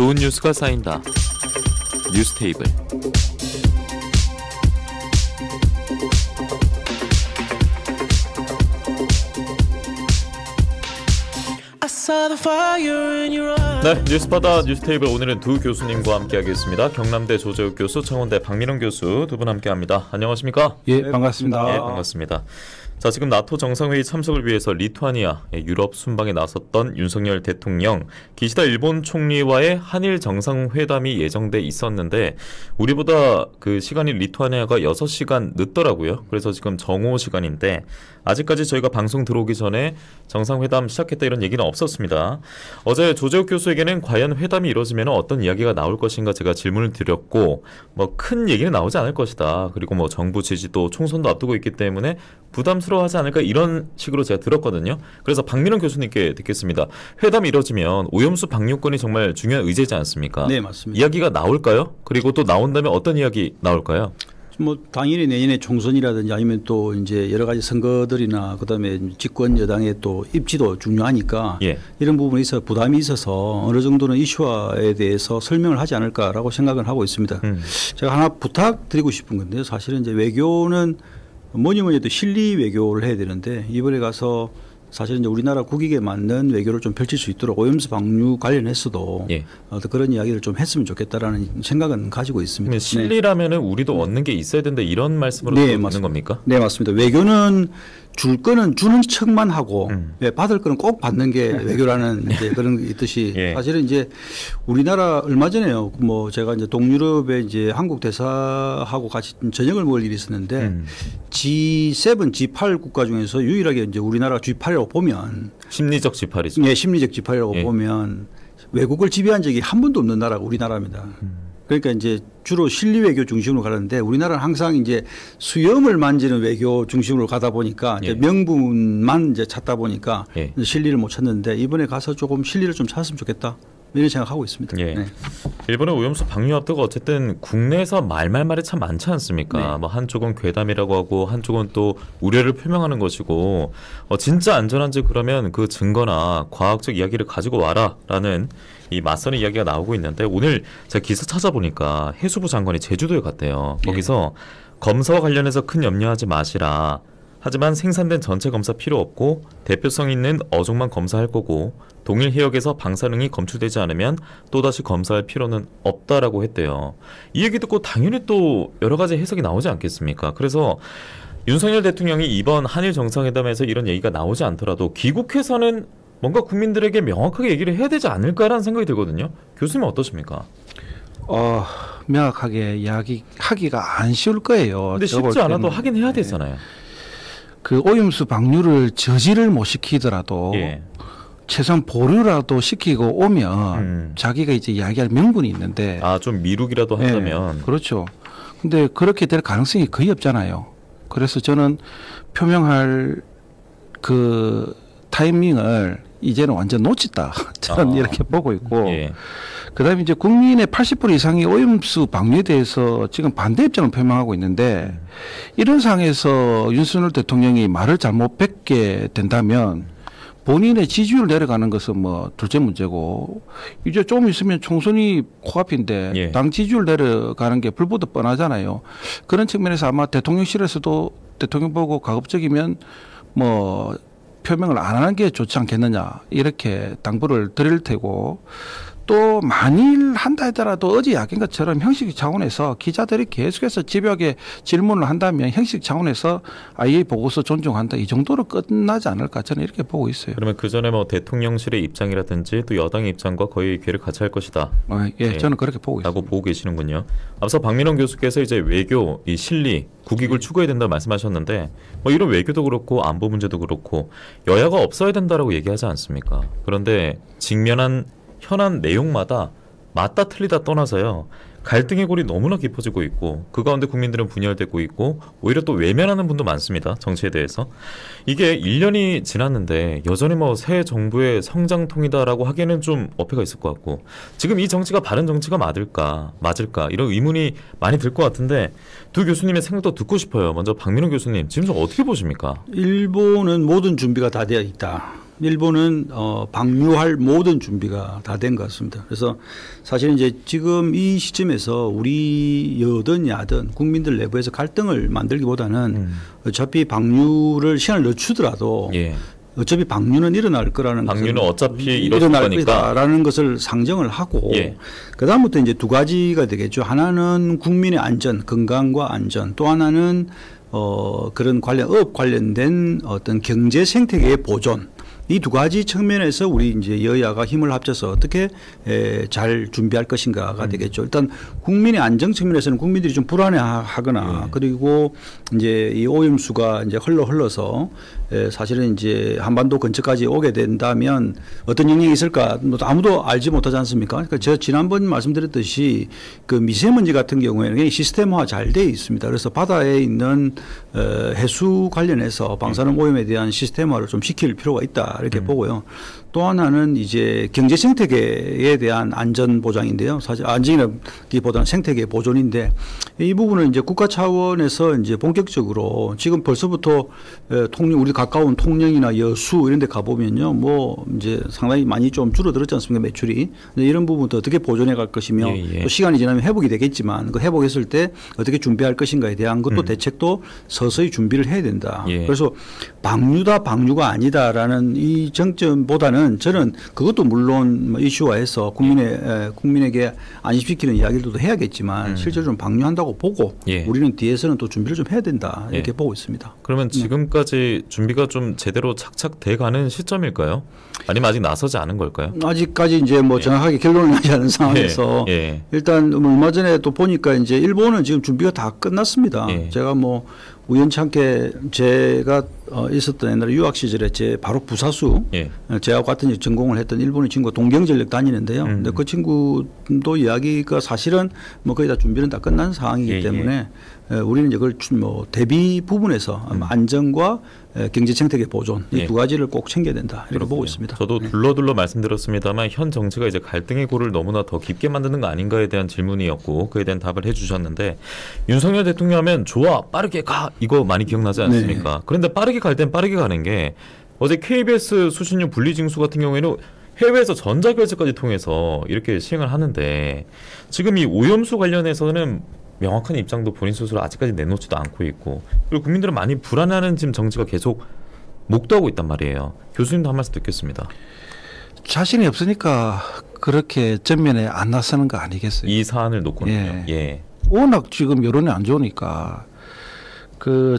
좋은 뉴스가 쌓인다. 뉴스테이블. 네, 뉴스바다 뉴스테이블 오늘은 두 교수님과 함께하겠습니다. 경남대 조재욱 교수, 청원대 박민원 교수 두 분 함께합니다. 안녕하십니까? 예, 반갑습니다. 예, 반갑습니다. 자, 지금 나토 정상회의 참석을 위해서 리투아니아 유럽 순방에 나섰던 윤석열 대통령, 기시다 일본 총리와의 한일 정상회담이 예정돼 있었는데 우리보다 그 시간이 리투아니아가 6시간 늦더라고요. 그래서 지금 정오 시간인데 아직까지 저희가 방송 들어오기 전에 정상회담 시작했다 이런 얘기는 없었습니다. 어제 조재욱 교수에게는 과연 회담이 이루어지면 어떤 이야기가 나올 것인가 제가 질문을 드렸고 뭐 큰 얘기는 나오지 않을 것이다. 그리고 뭐 정부 지지도 총선도 앞두고 있기 때문에 부담스러워하지 않을까 이런 식으로 제가 들었거든요. 그래서 박민원 교수님께 듣겠습니다. 회담이 이루어지면 오염수 방류권이 정말 중요한 의제지 않습니까? 네, 맞습니다. 이야기가 나올까요? 그리고 또 나온다면 어떤 이야기 나올까요? 뭐 당연히 내년에 총선이라든지 아니면 또 이제 여러 가지 선거들이나 그다음에 집권 여당의 또 입지도 중요하니까 예. 이런 부분에 있어 부담이 있어서 어느 정도는 이슈화에 대해서 설명을 하지 않을까라고 생각을 하고 있습니다. 제가 하나 부탁드리고 싶은 건데요. 사실은 이제 외교는 뭐니 해도 실리 외교를 해야 되는데 이번에 가서 사실 이제 우리나라 국익에 맞는 외교를 좀 펼칠 수 있도록 오염수 방류 관련해서도 예. 그런 이야기를 좀 했으면 좋겠다라는 생각은 가지고 있습니다. 실리라면은 우리도 얻는 게 있어야 된다 이런 말씀으로 듣는 겁니까? 네, 맞습니다. 외교는 줄 거는 주는 척만 하고 받을 거는 꼭 받는 게 외교라는 이제 그런 게 있듯이 예. 사실은 이제 우리나라 얼마 전에요. 뭐 제가 이제 동유럽에 이제 한국 대사하고 같이 저녁을 먹을 일이 있었는데 G7, G8 국가 중에서 유일하게 이제 우리나라 G8이라고 보면 심리적 G8이죠. 네, 심리적 G8이라고 예. 보면 외국을 지배한 적이 한 번도 없는 나라가 우리나라입니다. 그러니까 이제 주로 실리 외교 중심으로 가는데 우리나라는 항상 이제 수염을 만지는 외교 중심으로 가다 보니까 이제 예. 명분만 이제 찾다 보니까 예. 실리를 못 찾는데 이번에 가서 조금 실리를 좀 찾았으면 좋겠다 이런 생각하고 있습니다. 예. 네. 일본의 오염수 방류 앞두고 어쨌든 국내에서 말이 참 많지 않습니까? 네. 뭐 한쪽은 괴담이라고 하고 한쪽은 또 우려를 표명하는 것이고 진짜 안전한지 그러면 그 증거나 과학적 이야기를 가지고 와라라는 이 맞서는 이야기가 나오고 있는데 오늘 제가 기사 찾아보니까 해수부 장관이 제주도에 갔대요. 거기서 검사와 관련해서 큰 염려하지 마시라. 하지만 생산된 전체 검사 필요 없고 대표성 있는 어종만 검사할 거고 동일 해역에서 방사능이 검출되지 않으면 또다시 검사할 필요는 없다라고 했대요. 이 얘기 듣고 당연히 또 여러 가지 해석이 나오지 않겠습니까? 그래서 윤석열 대통령이 이번 한일 정상회담에서 이런 얘기가 나오지 않더라도 귀국해서는 뭔가 국민들에게 명확하게 얘기를 해야 되지 않을까라는 생각이 들거든요. 교수님 어떠십니까? 명확하게 이야기하기가 안 쉬울 거예요. 근데 쉽지 않아도 하긴 해야 되잖아요. 그 오염수 방류를 저지를 못 시키더라도 예. 최소한 보류라도 시키고 오면 자기가 이제 이야기할 명분이 있는데 좀 미루기라도 한다면. 네, 그렇죠. 근데 그렇게 될 가능성이 거의 없잖아요. 그래서 저는 표명할 그 타이밍을 이제는 완전 놓쳤다. 저는 이렇게 보고 있고 예. 그다음에 이제 국민의 80% 이상이 오염수 방류에 대해서 지금 반대 입장을 표명하고 있는데 이런 상황에서 윤석열 대통령이 말을 잘못 뱉게 된다면 본인의 지지율 내려가는 것은 뭐 둘째 문제고 이제 조금 있으면 총선이 코앞인데 예. 당 지지율 내려가는 게 불보듯 뻔하잖아요. 그런 측면에서 아마 대통령실에서도 대통령 보고 가급적이면 뭐 표명을 안 하는 게 좋지 않겠느냐 이렇게 당부를 드릴 테고 또 만일 한다 하더라도 어제 이야기한 것처럼 형식 차원에서 기자들이 계속해서 집요하게 질문을 한다면 형식 차원에서 IAEA 보고서 존중한다 이 정도로 끝나지 않을까 저는 이렇게 보고 있어요. 그러면 그 전에 뭐 대통령실의 입장이라든지 또 여당의 입장과 거의 괴를 같이 할 것이다. 예, 저는 그렇게 보고 있습니다. 라고 보고 계시는군요. 앞서 박민원 교수께서 이제 외교, 이 실리, 국익을 추구해야 된다고 말씀하셨는데 뭐 이런 외교도 그렇고 안보 문제도 그렇고 여야가 없어야 된다라고 얘기하지 않습니까? 그런데 직면한 현안 내용마다 맞다 틀리다 떠나서요. 갈등의 골이 너무나 깊어지고 있고 그 가운데 국민들은 분열되고 있고 오히려 또 외면하는 분도 많습니다. 정치에 대해서. 이게 1년이 지났는데 여전히 뭐 새 정부의 성장통이다라고 하기에는 좀 어폐가 있을 것 같고 지금 이 정치가 바른 정치가 맞을까 이런 의문이 많이 들 것 같은데 두 교수님의 생각도 듣고 싶어요. 먼저 박민원 교수님 지금 좀 어떻게 보십니까? 일본은 모든 준비가 다 되어 있다. 일본은 방류할 모든 준비가 다 된 것 같습니다. 그래서 사실 이제 지금 이 시점에서 우리 여든 야든 국민들 내부에서 갈등을 만들기보다는 어차피 방류를 시간을 늦추더라도 예. 어차피 방류는 일어날 거라는 방류는 어차피 일어날 일어날 거니까. 거다라는 것을 상정을 하고 예. 그다음부터 이제 두 가지가 되겠죠. 하나는 국민의 안전, 건강과 안전, 또 하나는 그런 업 관련된 어떤 경제 생태계의 보존. 이 두 가지 측면에서 우리 이제 여야가 힘을 합쳐서 어떻게 잘 준비할 것인가가 되겠죠. 일단 국민의 안정 측면에서는 국민들이 좀 불안해하거나 그리고 이제 이 오염수가 이제 흘러서 사실은 이제 한반도 근처까지 오게 된다면 어떤 영향이 있을까 아무도 알지 못하지 않습니까? 그러니까 제가 지난번 말씀드렸듯이 그 미세먼지 같은 경우에는 굉장히 시스템화 잘 돼 있습니다. 그래서 바다에 있는 해수 관련해서 방사능 오염에 대한 시스템화를 좀 시킬 필요가 있다. 이렇게 보고요. 또 하나는 이제 경제 생태계에 대한 안전 보장인데요. 사실 안전이라기보다는 생태계 보존인데 이 부분은 이제 국가 차원에서 이제 본격적으로 지금 벌써부터 우리 가까운 통영이나 여수 이런 데 가보면요. 뭐 이제 상당히 많이 좀 줄어들었지 않습니까? 매출이. 이런 부분도 어떻게 보존해 갈 것이며 또시간이 지나면 회복이 되겠지만 그 회복했을 때 어떻게 준비할 것인가에 대한 것도 대책도 서서히 준비를 해야 된다. 그래서 방류가 아니다라는 이 정점보다는 저는 그것도 물론 이슈화해서 국민에게 안심시키는 이야기들도 해야겠지만 실제로 좀 방류한다고 보고 우리는 뒤에서는 또 준비를 좀 해야 된다 이렇게 보고 있습니다. 그러면 지금까지 준비가 좀 제대로 착착 돼가는 시점일까요? 아니면 아직 나서지 않은 걸까요? 아직까지 이제 뭐 정확하게 결론을 나지 않은 상황에서 일단 얼마 전에 또 보니까 이제 일본은 지금 준비가 다 끝났습니다. 제가 뭐 우연찮게 제가 있었던 옛날에 유학 시절에 제 바로 부사수 제하고 같은 전공을 했던 일본의 친구가 동경전력 다니는데요. 근데 그 친구도 이야기가 사실은 뭐 거의 다 준비는 다 끝난 상황이기 때문에 우리는 이걸 뭐 대비 부분에서 안전과 경제 생태계 보존 이 두 가지를 꼭 챙겨야 된다 이렇게 보고 있습니다. 저도 둘러둘러 말씀드렸습니다만 현 정치가 이제 갈등의 골을 너무나 더 깊게 만드는 거 아닌가에 대한 질문이었고 그에 대한 답을 해주셨는데 윤석열 대통령 하면 좋아 빠르게 가 이거 많이 기억나지 않습니까? 그런데 빠르게 갈 땐 빠르게 가는 게 어제 KBS 수신료 분리징수 같은 경우에는 해외에서 전자결제까지 통해서 이렇게 시행을 하는데 지금 이 오염수 관련해서는 명확한 입장도 본인 스스로 아직까지 내놓지도 않고 있고 그리고 국민들은 많이 불안해하는 지금 정치가 계속 목도하고 있단 말이에요. 교수님도 한 말씀 듣겠습니다. 자신이 없으니까 그렇게 전면에 안 나서는 거 아니겠어요? 이 사안을 놓고는요. 워낙 지금 여론이 안 좋으니까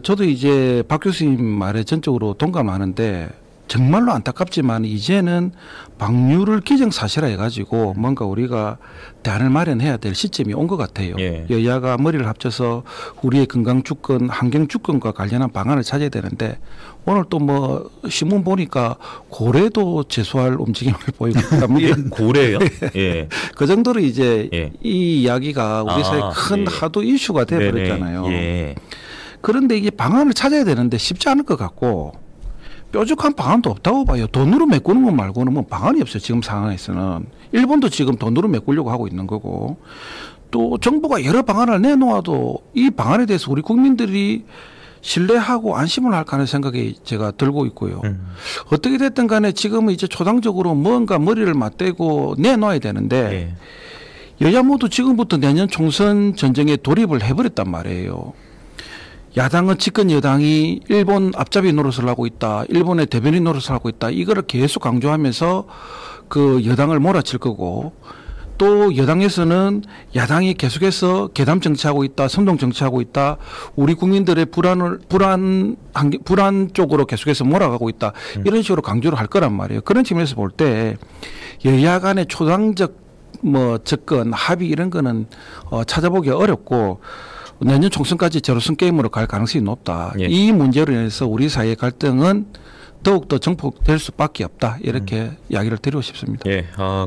저도 이제 박 교수님 말에 전적으로 동감하는데 정말로 안타깝지만 이제는 방류를 기정사실화해 가지고 뭔가 우리가 대안을 마련해야 될 시점이 온 것 같아요. 여야가 머리를 합쳐서 우리의 건강 주권, 환경 주권과 관련한 방안을 찾아야 되는데 오늘 또 뭐 신문 보니까 고래도 제소할 움직임을 보이고 있답니다. 고래요? 그 정도로 이제 이 이야기가 우리 사회에 큰 하도 이슈가 돼 버렸잖아요. 그런데 이게 방안을 찾아야 되는데 쉽지 않을 것 같고 뾰족한 방안도 없다고 봐요. 돈으로 메꾸는 것 말고는 뭐 방안이 없어요. 지금 상황에서는. 일본도 지금 돈으로 메꾸려고 하고 있는 거고 또 정부가 여러 방안을 내놓아도 이 방안에 대해서 우리 국민들이 신뢰하고 안심을 할까 하는 생각이 제가 들고 있고요. 어떻게 됐든 간에 지금은 이제 초당적으로 뭔가 머리를 맞대고 내놔야 되는데 여야 모두 지금부터 내년 총선 전쟁에 돌입을 해버렸단 말이에요. 야당은 집권 여당이 일본 앞잡이 노릇을 하고 있다. 일본의 대변인 노릇을 하고 있다. 이거를 계속 강조하면서 그 여당을 몰아칠 거고 또 여당에서는 야당이 계속해서 계담 정치하고 있다. 선동 정치하고 있다. 우리 국민들의 불안 쪽으로 계속해서 몰아가고 있다. 이런 식으로 강조를 할 거란 말이에요. 그런 측면에서 볼 때 여야 간의 초당적 접근, 합의 이런 거는 찾아보기 어렵고 내년 총선까지 제로섬 게임으로 갈 가능성이 높다. 이 문제로 인해서 우리 사회의 갈등은 더욱더 증폭될 수밖에 없다. 이렇게 이야기를 드리고 싶습니다.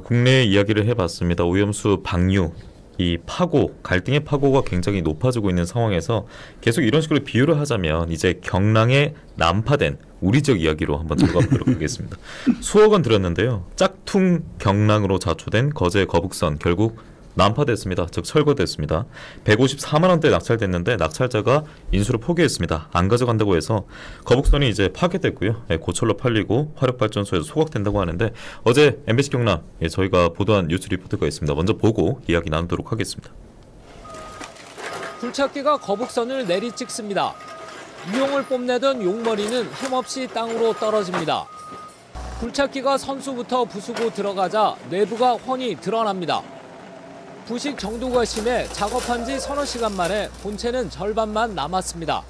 국내 이야기를 해봤습니다. 오염수 방류, 이 파고, 갈등의 파고가 굉장히 높아지고 있는 상황에서 계속 이런 식으로 비유를 하자면 이제 경랑에 난파된 우리 지역 이야기로 한번 들어가 보도록 하겠습니다. 수억 원 들었는데요. 짝퉁 경랑으로 자초된 거제 거북선 결국 난파됐습니다. 즉 철거됐습니다. 154만 원대 낙찰됐는데 낙찰자가 인수를 포기했습니다. 안 가져간다고 해서 거북선이 이제 파괴됐고요. 고철로 팔리고 화력발전소에서 소각된다고 하는데 어제 MBC 경남 저희가 보도한 뉴스 리포트가 있습니다. 먼저 보고 이야기 나누도록 하겠습니다. 굴착기가 거북선을 내리찍습니다. 이용을 뽐내던 용머리는 힘없이 땅으로 떨어집니다. 굴착기가 선수부터 부수고 들어가자 내부가 훤히 드러납니다. 부식 정도가 심해 작업한 지 서너 시간 만에 본체는 절반만 남았습니다.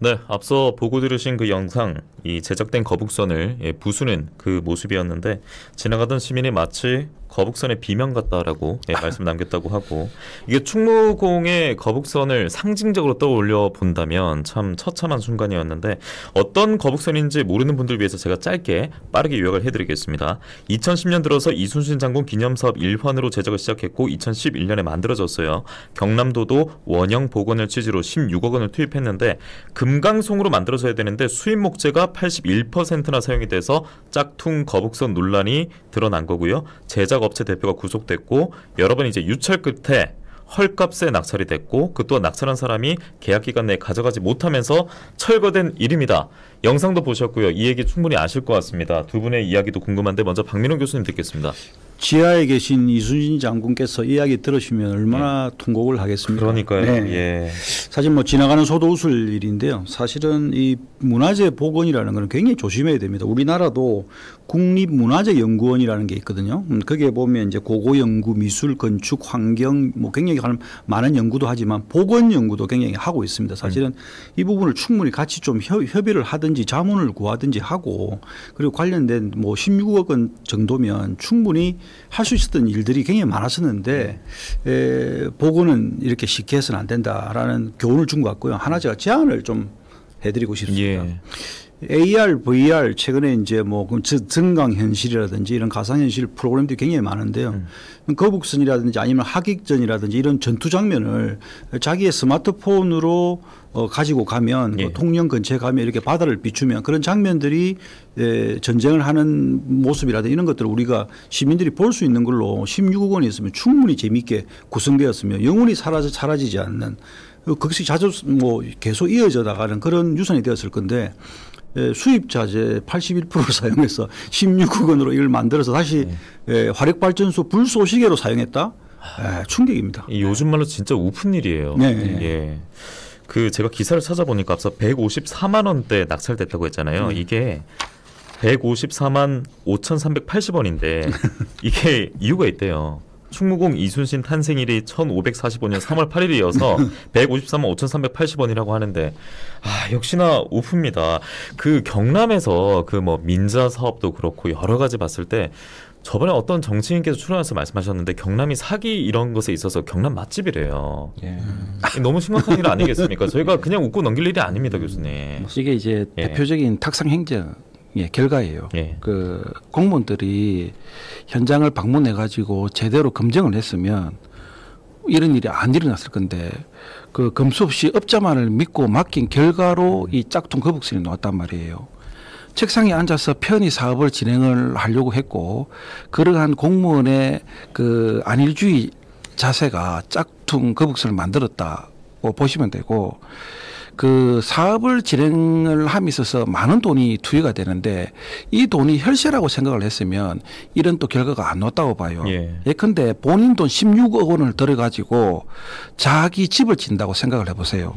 네, 앞서 보고 들으신 그 영상, 이 제작된 거북선을 부수는 그 모습이었는데 지나가던 시민이 마치 거북선의 비명 같다라고 말씀 남겼다고 하고, 이게 충무공의 거북선을 상징적으로 떠올려 본다면 참 처참한 순간이었는데 어떤 거북선인지 모르는 분들 위해서 제가 짧게 빠르게 요약을 해드리겠습니다. 2010년 들어서 이순신 장군 기념사업 1환으로 제작을 시작했고 2011년에 만들어졌어요. 경남도도 원형 복원을 취지로 16억 원을 투입했는데 금강송으로 만들어져야 되는데 수입 목재가 81%나 사용이 돼서 짝퉁 거북선 논란이 드러난 거고요. 제작업체 대표가 구속됐고 여러 번 이제 유찰 끝에 헐값에 낙찰이 됐고 그 또한 낙찰한 사람이 계약 기간 내에 가져가지 못하면서 철거된 일입니다. 영상도 보셨고요. 이 얘기 충분히 아실 것 같습니다. 두 분의 이야기도 궁금한데 먼저 박민호 교수님 듣겠습니다. 지하에 계신 이순신 장군께서 이야기 들으시면 얼마나 통곡을 하겠습니까? 그러니까요. 네. 예. 사실 뭐 지나가는 소도 웃을 일인데요. 사실은 이 문화재 복원이라는 건 굉장히 조심해야 됩니다. 우리나라도 국립문화재연구원이라는 게 있거든요. 거기에 보면 이제 고고연구, 미술, 건축, 환경 뭐 굉장히 많은 연구도 하지만 복원 연구도 굉장히 하고 있습니다. 사실은 이 부분을 충분히 같이 좀 협의를 하든지 자문을 구하든지 하고 그리고 관련된 뭐 16억 원 정도면 충분히 할 수 있었던 일들이 굉장히 많았었는데 복원은 이렇게 쉽게 해서는 안 된다라는 교훈을 준 것 같고요. 하나 제가 제안을 좀 해드리고 싶습니다. 예. AR, VR 최근에 이제 뭐 증강현실이라든지 이런 가상현실 프로그램들이 굉장히 많은데요. 거북선이라든지 아니면 하객전이라든지 이런 전투 장면을 자기의 스마트폰으로 가지고 가면 예. 통영 근처에 가면 이렇게 바다를 비추면 그런 장면들이 전쟁을 하는 모습이라든지 이런 것들을 우리가 시민들이 볼 수 있는 걸로 16억 원이 있으면 충분히 재미있게 구성되었으며 영원히 사라지지 않는 그것이 자주 뭐 계속 이어져 나가는 그런 유산이 되었을 건데 수입 자재 81%를 사용해서 16억 원으로 이걸 만들어서 다시 화력발전소 불쏘시개로 사용했다? 충격입니다. 요즘 말로 진짜 우픈 일이에요. 네. 예. 그 제가 기사를 찾아보니까 앞서 154만 원대 낙찰됐다고 했잖아요. 이게 154만 5,380원인데 이게 이유가 있대요. 충무공 이순신 탄생일이 1545년 3월 8일이어서 154만 5,380원이라고 하는데 역시나 우프입니다. 그 경남에서 그 뭐 민자 사업도 그렇고 여러 가지 봤을 때 저번에 어떤 정치인께서 출연해서 말씀하셨는데 경남이 사기 이런 것에 있어서 경남 맛집이래요. 예. 너무 심각한 일 아니겠습니까? 저희가 그냥 웃고 넘길 일이 아닙니다, 교수님. 이게 이제 대표적인 탁상 행정 결과예요. 예. 그 공무원들이 현장을 방문해 가지고 제대로 검증을 했으면 이런 일이 안 일어났을 건데 그 검수 없이 업자만을 믿고 맡긴 결과로 이 짝퉁 거북선이 나왔단 말이에요. 책상에 앉아서 편히 사업을 진행을 하려고 했고 그러한 공무원의 그 안일주의 자세가 짝퉁 거북선을 만들었다고 보시면 되고 그 사업을 진행을 함에 있어서 많은 돈이 투여가 되는데 이 돈이 혈세라고 생각을 했으면 이런 또 결과가 안 나왔다고 봐요. 예컨대 본인 돈 16억 원을 들여가지고 자기 집을 짓는다고 생각을 해보세요.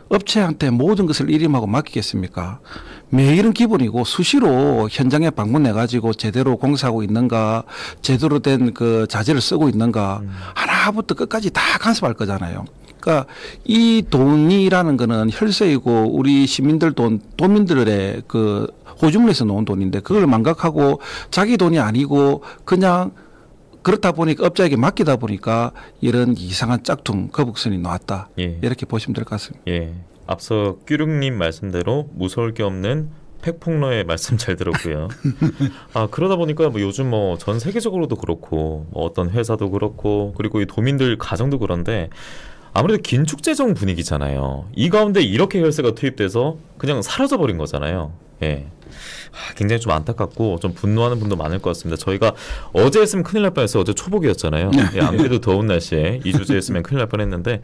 업체한테 모든 것을 일임하고 맡기겠습니까? 매일은 기본이고 수시로 현장에 방문해가지고 제대로 공사하고 있는가, 제대로 된 그 자재를 쓰고 있는가 하나부터 끝까지 다 간섭할 거잖아요. 그러니까 이 돈이라는 거는 혈세이고 우리 시민들 돈, 도민들의 그 호주머니에서 놓은 돈인데 그걸 망각하고 자기 돈이 아니고 그냥 그렇다 보니까 업자에게 맡기다 보니까 이런 이상한 짝퉁 거북선이 나왔다. 이렇게 보시면 될 것 같습니다. 예. 앞서 끼륙님 말씀대로 무서울 게 없는 팩폭러의 말씀 잘 들었고요. 그러다 보니까 뭐 요즘 뭐 전 세계적으로도 그렇고 뭐 어떤 회사도 그렇고 그리고 이 도민들 가정도 그런데 아무래도 긴축재정 분위기잖아요. 이 가운데 이렇게 혈세가 투입돼서 그냥 사라져버린 거잖아요. 예. 굉장히 좀 안타깝고 좀 분노하는 분도 많을 것 같습니다. 저희가 어제 했으면 큰일 날 뻔했어요. 어제 초복이었잖아요. 예, 안 그래도 더운 날씨에 이 주제 했으면 큰일 날 뻔했는데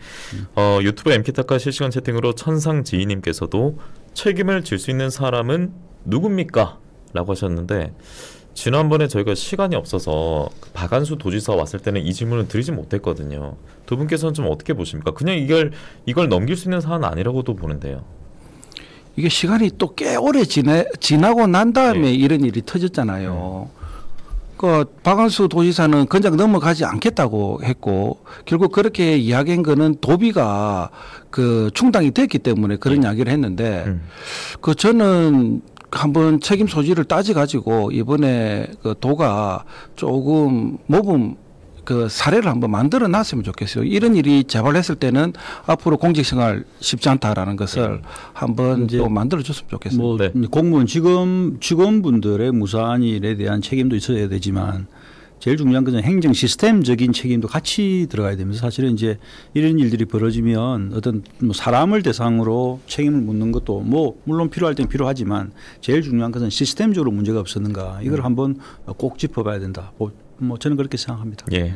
유튜브 MK타카 실시간 채팅으로 천상지희님께서도 책임을 질 수 있는 사람은 누굽니까? 라고 하셨는데 지난번에 저희가 시간이 없어서 박안수 도지사 왔을 때는 이 질문을 드리지 못했거든요. 두 분께서는 좀 어떻게 보십니까? 그냥 이걸 넘길 수 있는 사안은 아니라고도 보는데요. 이게 시간이 또 꽤 오래 지나고 난 다음에 이런 일이 터졌잖아요. 그 박안수 도지사는 그냥 넘어가지 않겠다고 했고 결국 그렇게 이야기한 거는 도비가 그 충당이 됐기 때문에 그런 이야기를 했는데 그 저는 한번 책임 소지를 따져 가지고 이번에 그 도가 조금 모범 그 사례를 한번 만들어 놨으면 좋겠어요. 이런 일이 재발했을 때는 앞으로 공직생활 쉽지 않다라는 것을 한번 또 만들어 줬으면 좋겠어요. 뭐 공무원 직원분들의 무사한 일에 대한 책임도 있어야 되지만 제일 중요한 것은 행정 시스템적인 책임도 같이 들어가야 되면서 사실은 이제 이런 일들이 벌어지면 어떤 뭐 사람을 대상으로 책임을 묻는 것도 뭐 물론 필요할 땐 필요하지만 제일 중요한 것은 시스템적으로 문제가 없었는가 이걸 한번 꼭 짚어봐야 된다. 뭐 저는 그렇게 생각합니다. 예,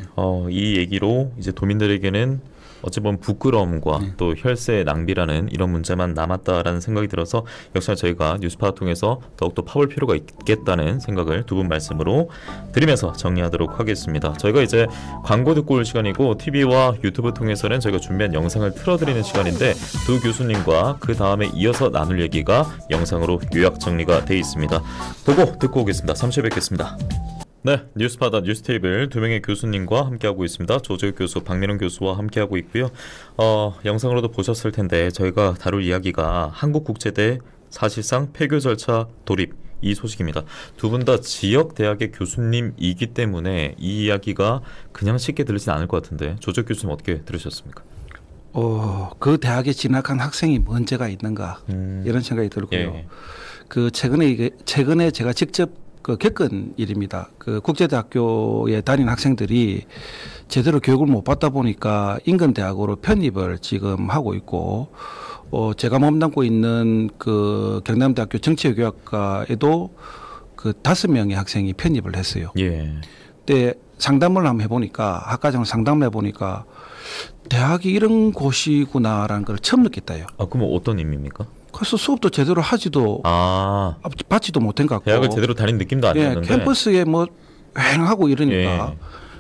이 얘기로 이제 도민들에게는 어찌 보면 부끄러움과 또 혈세 낭비라는 이런 문제만 남았다라는 생각이 들어서 역시나 저희가 뉴스파를 통해서 더욱더 파볼 필요가 있겠다는 생각을 두 분 말씀으로 드리면서 정리하도록 하겠습니다. 저희가 이제 광고 듣고 올 시간이고 TV와 유튜브 통해서는 저희가 준비한 영상을 틀어드리는 시간인데 두 교수님과 그 다음에 이어서 나눌 얘기가 영상으로 요약 정리가 돼 있습니다. 보고 듣고 오겠습니다. 잠시 뵙겠습니다. 네, 뉴스파다 뉴스테이블 두 명의 교수님과 함께하고 있습니다. 조재욱 교수, 박민훈 교수와 함께하고 있고요. 영상으로도 보셨을 텐데 저희가 다룰 이야기가 한국국제대 사실상 폐교 절차 돌입 이 소식입니다. 두 분 다 지역 대학의 교수님이기 때문에 이 이야기가 그냥 쉽게 들리진 않을 것 같은데 조재욱 교수님 어떻게 들으셨습니까? 그 대학에 진학한 학생이 문제가 있는가 이런 생각이 들고요. 예. 그 최근에 제가 직접 겪은 일입니다. 그 국제대학교에 다니는 학생들이 제대로 교육을 못 받다 보니까 인근대학으로 편입을 지금 하고 있고, 제가 몸담고 있는 그 경남대학교 정치외교학과에도 그 5명의 학생이 편입을 했어요. 예. 근데 상담을 한번 해보니까 학과장을 상담을 해보니까 대학이 이런 곳이구나라는 걸 처음 느꼈다요. 그럼 어떤 의미입니까? 그래서 수업도 제대로 받지도 못한 것 같고 대학을 제대로 다닌 느낌도 아니었는데 캠퍼스에 뭐 휑하고 이러니까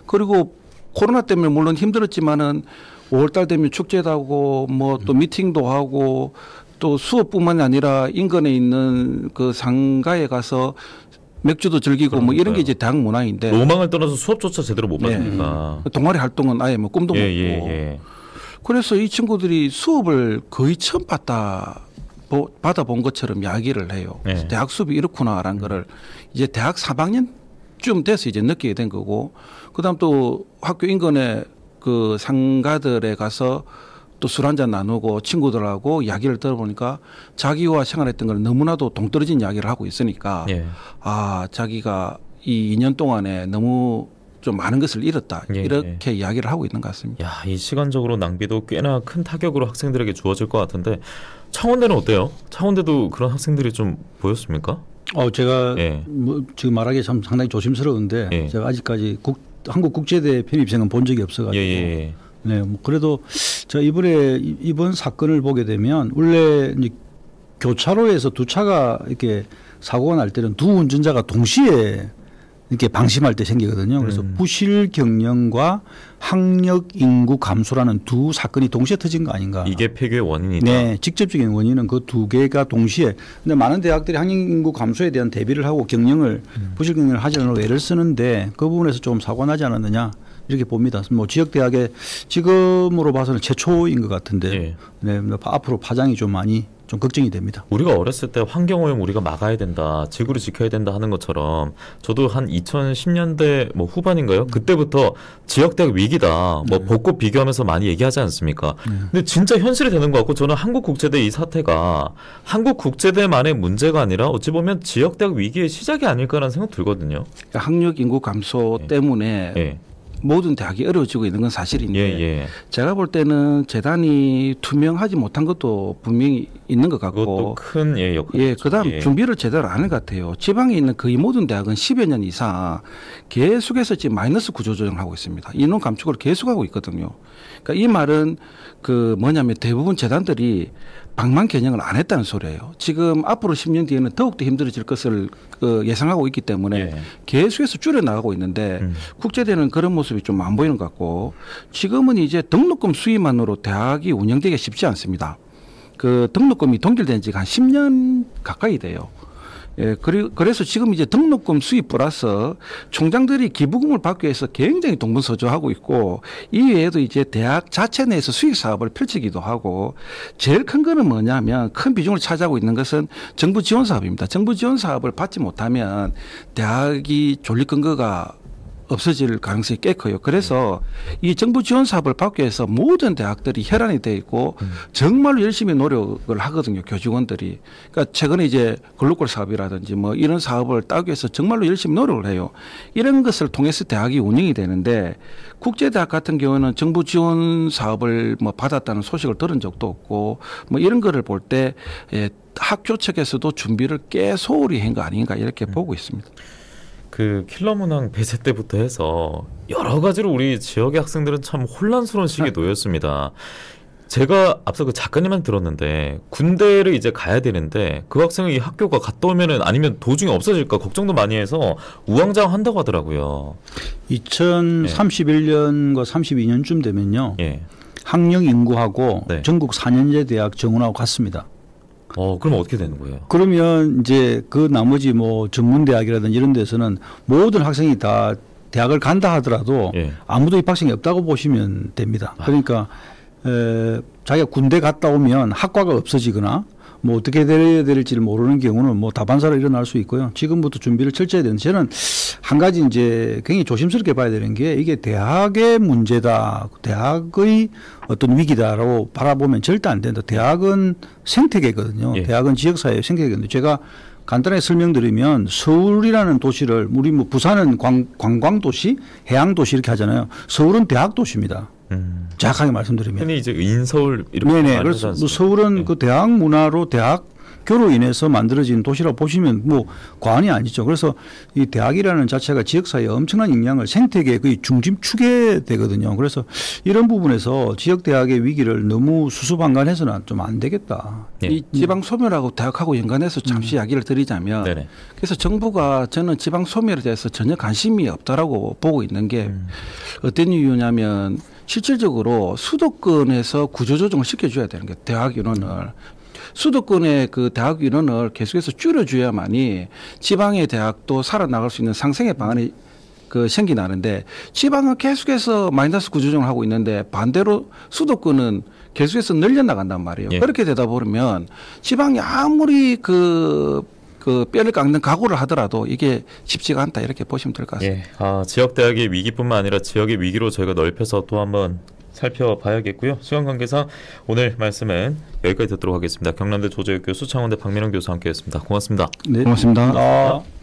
그리고 코로나 때문에 물론 힘들었지만은 5월달 되면 축제도 하고 뭐 또 미팅도 하고 또 수업뿐만이 아니라 인근에 있는 그 상가에 가서 맥주도 즐기고 뭐 이런 게 이제 대학 문화인데 로망을 떠나서 수업조차 제대로 못 받으니까 동아리 활동은 아예 뭐 꿈도 못 꾸고 그래서 이 친구들이 수업을 거의 처음 받아본 것처럼 이야기를 해요. 대학 수업이 이렇구나라는 거를 이제 대학 3학년쯤 돼서 이제 느끼게 된 거고, 그다음 또 학교 인근에 그 상가들에 가서 또 술 한잔 나누고 친구들하고 이야기를 들어보니까 자기와 생활했던 걸 너무나도 동떨어진 이야기를 하고 있으니까 자기가 이 2년 동안에 너무 좀 많은 것을 잃었다 이렇게 이야기를 하고 있는 것 같습니다. 야, 이 시간적으로 낭비도 꽤나 큰 타격으로 학생들에게 주어질 것 같은데 창원대는 어때요? 창원대도 그런 학생들이 좀 보였습니까? 제가 뭐 지금 말하기 참 상당히 조심스러운데 제가 아직까지 한국국제대 편입생은 본 적이 없어가지고 네, 뭐 그래도 제가 이번 사건을 보게 되면 원래 이제 교차로에서 두 차가 이렇게 사고가 날 때는 두 운전자가 동시에 이렇게 방심할 때 생기거든요. 그래서 부실 경영과 학력 인구 감소라는 두 사건이 동시에 터진 거 아닌가. 이게 폐교의 원인이다. 네, 직접적인 원인은 그 두 개가 동시에. 근데 많은 대학들이 학력 인구 감소에 대한 대비를 하고 경영을 부실 경영을 하지 않으려고 애를 쓰는데 그 부분에서 좀 사고가 나지 않았느냐 이렇게 봅니다. 뭐 지역 대학의 지금으로 봐서는 최초인 것 같은데 네, 앞으로 파장이 좀 많이 좀 걱정이 됩니다. 우리가 어렸을 때 환경오염 우리가 막아야 된다, 지구를 지켜야 된다 하는 것처럼 저도 한 2010년대 뭐 후반인가요? 그때부터 지역대학 위기다, 뭐 벚꽃 비교하면서 많이 얘기하지 않습니까? 근데 진짜 현실이 되는 것 같고 저는 한국국제대 이 사태가 한국국제대만의 문제가 아니라 어찌 보면 지역대학 위기의 시작이 아닐까라는 생각 들거든요. 학력 인구 감소 때문에 모든 대학이 어려워지고 있는 건 사실인데 예. 제가 볼 때는 재단이 투명하지 못한 것도 분명히 있는 것 같고 그것도 큰 역할이죠. 예, 그다음 준비를 제대로 안 한 것 같아요. 지방에 있는 거의 모든 대학은 10여 년 이상 계속해서 지금 마이너스 구조 조정을 하고 있습니다. 인원 감축을 계속하고 있거든요. 그러니까 이 말은 그 뭐냐면 대부분 재단들이 방만 겨냥을 안 했다는 소리예요. 지금 앞으로 10년 뒤에는 더욱더 힘들어질 것을 예상하고 있기 때문에 계속해서 줄여 나가고 있는데 국제대는 그런 모습이 좀 안 보이는 것 같고 지금은 이제 등록금 수입만으로 대학이 운영되기가 쉽지 않습니다. 그 등록금이 동결된 지가 한 10년 가까이 돼요. 예, 그래서 지금 이제 등록금 수입 플러스 총장들이 기부금을 받기 위해서 굉장히 동분서주하고 있고 이 외에도 이제 대학 자체 내에서 수익 사업을 펼치기도 하고 제일 큰 거는 뭐냐면 큰 비중을 차지하고 있는 것은 정부 지원 사업입니다. 정부 지원 사업을 받지 못하면 대학이 존립 근거가 없어질 가능성이 꽤 커요. 그래서 이 정부 지원 사업을 받기 위해서 모든 대학들이 혈안이 돼 있고 정말로 열심히 노력을 하거든요. 교직원들이. 그러니까 최근에 이제 글로벌 사업이라든지 뭐 이런 사업을 따기 위해서 정말로 열심히 노력을 해요. 이런 것을 통해서 대학이 운영이 되는데 국제대학 같은 경우는 정부 지원 사업을 뭐 받았다는 소식을 들은 적도 없고 뭐 이런 거를 볼 때 학교 측에서도 준비를 꽤 소홀히 한 거 아닌가 이렇게 보고 있습니다. 그 킬러 문항 배제 때부터 해서 여러 가지로 우리 지역의 학생들은 참 혼란스러운 시기에 놓였습니다. 제가 앞서 그 작가님한테 들었는데 군대를 이제 가야 되는데 그 학생이 이 학교가 갔다 오면은 아니면 도중에 없어질까 걱정도 많이 해서 우왕좌왕 한다고 하더라고요. 2031년과 32년쯤 되면요. 학령 인구하고 전국 4년제 대학 정원하고 같습니다. 그럼 어떻게 되는 거예요? 그러면 이제 그 나머지 뭐 전문대학이라든지 이런 데서는 모든 학생이 다 대학을 간다 하더라도 아무도 입학생이 없다고 보시면 됩니다. 그러니까 자기가 군대 갔다 오면 학과가 없어지거나 뭐 어떻게 돼야 될지를 모르는 경우는 뭐 다반사로 일어날 수 있고요. 지금부터 준비를 철저히 되는 저는 한 가지 이제 굉장히 조심스럽게 봐야 되는 게 이게 대학의 문제다. 대학의 어떤 위기다라고 바라보면 절대 안 된다. 대학은 생태계거든요. 대학은 지역사회의 생태계인데 제가 간단하게 설명드리면 서울이라는 도시를 우리 뭐 부산은 관광도시, 해양도시 이렇게 하잖아요. 서울은 대학도시입니다. 정확하게 말씀드리면. 흔히 이제 인서울 이렇게 네네. 그래서 서울은 그 대학 문화로 대학교로 인해서 만들어진 도시라고 보시면 뭐 과언이 아니죠. 그래서 이 대학이라는 자체가 지역사회에 엄청난 영향을 생태계의 거의 중심축에 되거든요. 그래서 이런 부분에서 지역대학의 위기를 너무 수수방관해서는 좀 안 되겠다. 이 지방 소멸하고 대학하고 연관해서 잠시 이야기를 드리자면 그래서 정부가 저는 지방 소멸에 대해서 전혀 관심이 없다라고 보고 있는 게 어떤 이유냐면 실질적으로 수도권에서 구조조정을 시켜줘야 되는 게 대학 인원을 수도권의 그 대학 인원을 계속해서 줄여줘야만이 지방의 대학도 살아나갈 수 있는 상생의 방안이 생기나는데 지방은 계속해서 마이너스 구조조정을 하고 있는데 반대로 수도권은 계속해서 늘려나간단 말이에요. 그렇게 되다 보면 지방이 아무리 뼈를 깎는 각오를 하더라도 이게 쉽지가 않다 이렇게 보시면 될 것 같습니다. 지역 대학의 위기뿐만 아니라 지역의 위기로 저희가 넓혀서 또 한번 살펴봐야겠고요. 시간 관계상 오늘 말씀은 여기까지 듣도록 하겠습니다. 경남대 조재욱 교수, 창원대 박민영 교수 함께했습니다. 고맙습니다. 네, 고맙습니다.